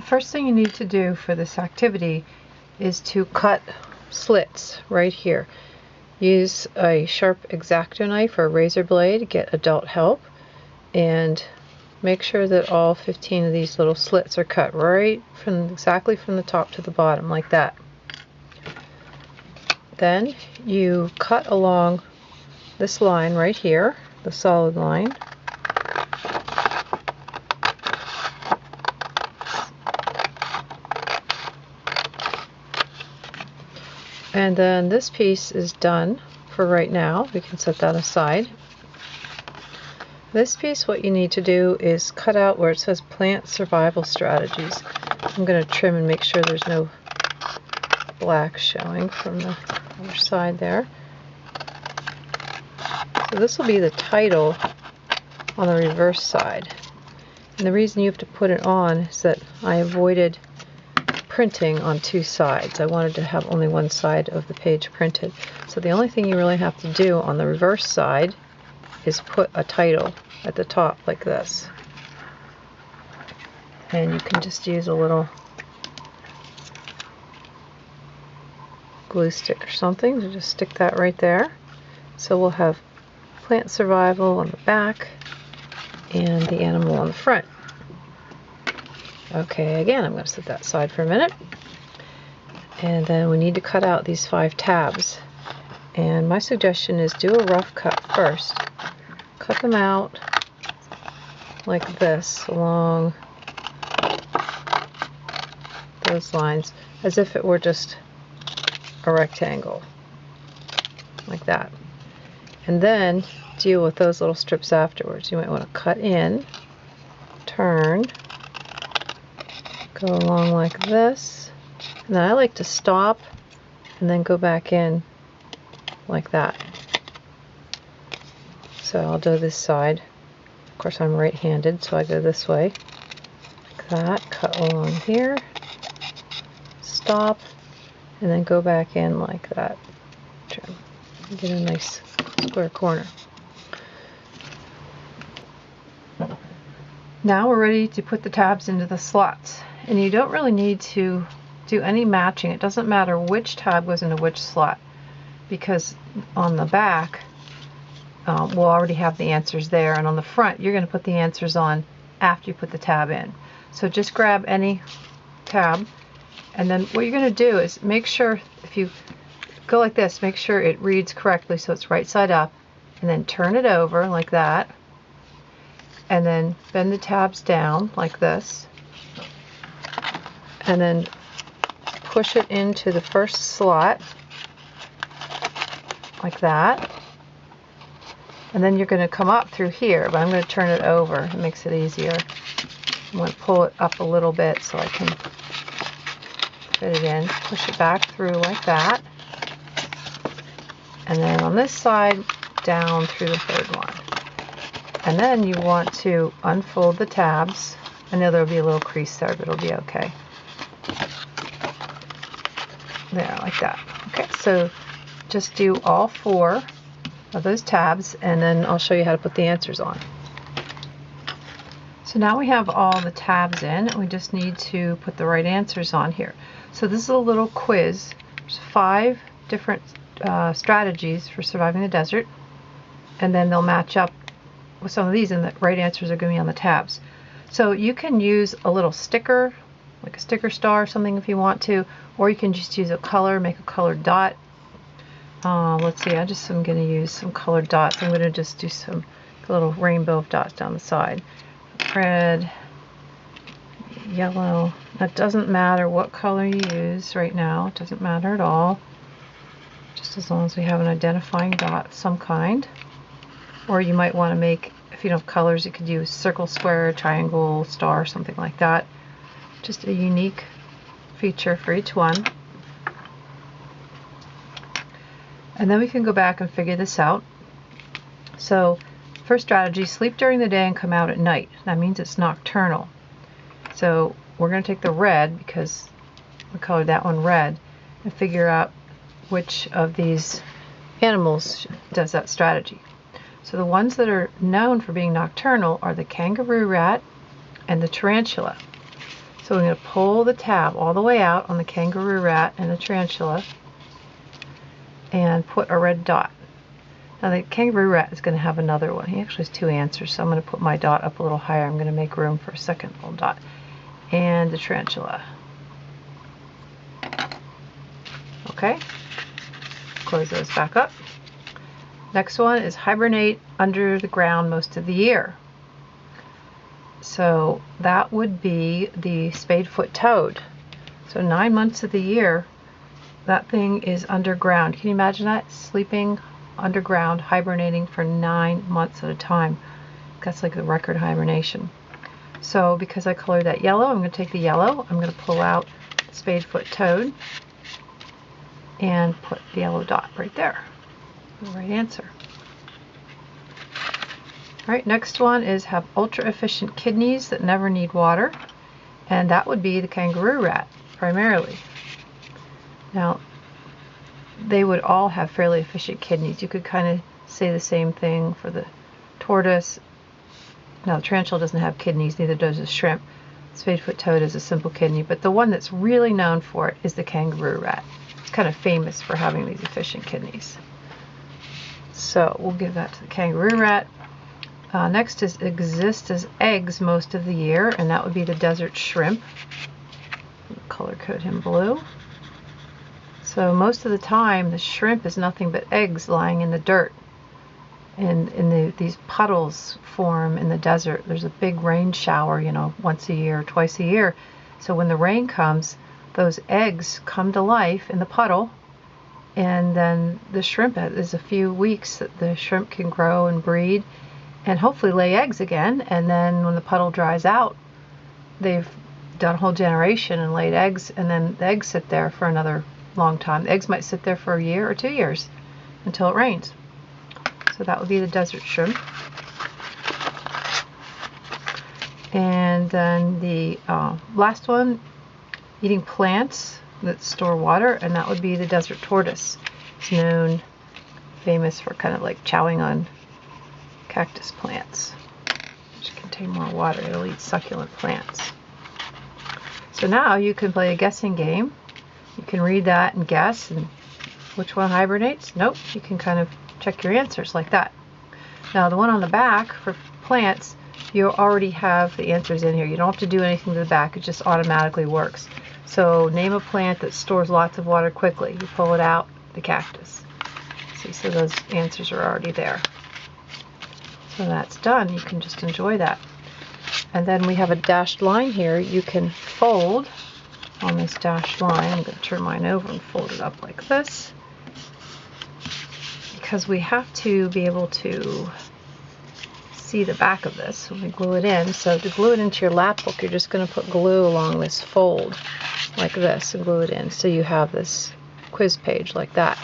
first thing you need to do for this activity is to cut slits right here. Use a sharp X-Acto knife or a razor blade, get adult help, and make sure that all 15 of these little slits are cut right from exactly from the top to the bottom, like that. Then you cut along this line right here, the solid line. And then this piece is done for right now. We can set that aside. This piece, what you need to do is cut out where it says plant survival strategies. I'm going to trim and make sure there's no black showing from the other side there. So this will be the title on the reverse side. And the reason you have to put it on is that I avoided printing on two sides. I wanted to have only one side of the page printed. So the only thing you really have to do on the reverse side is put a title at the top like this. And you can just use a little glue stick or something to just stick that right there. So we'll have plant survival on the back and the animal on the front. Okay, again, I'm going to set that aside for a minute. And then we need to cut out these 5 tabs. And my suggestion is do a rough cut first. Cut them out like this along those lines as if it were just a rectangle, like that. And then deal with those little strips afterwards. You might want to cut in, turn, go along like this, and then I like to stop and then go back in like that. So I'll do this side. Of course I'm right-handed, so I go this way, like that, cut along here, stop, and then go back in like that. Trim. Get a nice square corner. Now we're ready to put the tabs into the slots. And you don't really need to do any matching. It doesn't matter which tab goes into which slot, because on the back we'll already have the answers there, and on the front you're going to put the answers on after you put the tab in. So just grab any tab, and then what you're going to do is make sure, if you go like this, make sure it reads correctly so it's right side up, and then turn it over like that, and then bend the tabs down like this, and then push it into the first slot like that. And then you're going to come up through here, but I'm going to turn it over. It makes it easier. I'm going to pull it up a little bit so I can fit it in. Push it back through like that. And then on this side, down through the third one. And then you want to unfold the tabs. I know there'll be a little crease there, but it'll be okay. There, like that. Okay, so just do all 4 of those tabs, and then I'll show you how to put the answers on. So now we have all the tabs in, and we just need to put the right answers on here. So this is a little quiz. There's 5 different strategies for surviving the desert, and then they'll match up with some of these, and the right answers are going to be on the tabs. So you can use a little sticker, like a sticker star or something if you want to, or you can just use a color, make a colored dot. Let's see, I'm going to use some colored dots. I'm going to just do some little rainbow of dots down the side. Red, yellow. It doesn't matter what color you use right now. It doesn't matter at all. Just as long as we have an identifying dot of some kind. Or you might want to make, if you don't have colors, you could use circle, square, triangle, star, something like that. Just a unique feature for each one. And then we can go back and figure this out. So, first strategy, sleep during the day and come out at night. That means it's nocturnal. So we're going to take the red, because we colored that one red, and figure out which of these animals does that strategy. So the ones that are known for being nocturnal are the kangaroo rat and the tarantula. So I'm going to pull the tab all the way out on the kangaroo rat and the tarantula and put a red dot. Now the kangaroo rat is going to have another one. He actually has two answers, so I'm going to put my dot up a little higher. I'm going to make room for a second little dot. And the tarantula. Okay, close those back up. Next one is hibernate under the ground most of the year. So that would be the spadefoot toad. So 9 months of the year, that thing is underground. Can you imagine that? Sleeping underground, hibernating for 9 months at a time. That's like the record hibernation. So because I colored that yellow, I'm going to take the yellow, I'm going to pull out the spadefoot toad and put the yellow dot right there. The right answer. Alright, next one is have ultra efficient kidneys that never need water, and that would be the kangaroo rat primarily. Now they would all have fairly efficient kidneys. You could kind of say the same thing for the tortoise. Now the tarantula doesn't have kidneys, neither does the shrimp. Spadefoot toad is a simple kidney, but the one that's really known for it is the kangaroo rat. It's kind of famous for having these efficient kidneys. So we'll give that to the kangaroo rat. Next is exist as eggs most of the year, and that would be the desert shrimp. Color code him blue. So most of the time the shrimp is nothing but eggs lying in the dirt. And these puddles form in the desert. There's a big rain shower, you know, once a year, twice a year. So when the rain comes, those eggs come to life in the puddle, and then the shrimp is a few weeks that the shrimp can grow and breed and hopefully lay eggs again. And then when the puddle dries out, they've done a whole generation and laid eggs, and then the eggs sit there for another long time. The eggs might sit there for a year or 2 years until it rains. So that would be the desert shrimp. And then the last one, eating plants that store water, and that would be the desert tortoise. It's known, famous for kind of like chowing on cactus plants, which contain more water. It'll eat succulent plants. So now you can play a guessing game. You can read that and guess, and which one hibernates? Nope. You can kind of check your answers like that. Now the one on the back for plants, you already have the answers in here. You don't have to do anything to the back. It just automatically works. So name a plant that stores lots of water quickly. You pull it out, the cactus. See, so those answers are already there. So that's done. You can just enjoy that. And then we have a dashed line here. You can fold on this dashed line. I'm going to turn mine over and fold it up like this, because we have to be able to see the back of this when we glue it in. So to glue it into your lap book, you're just going to put glue along this fold like this and glue it in, so you have this quiz page like that.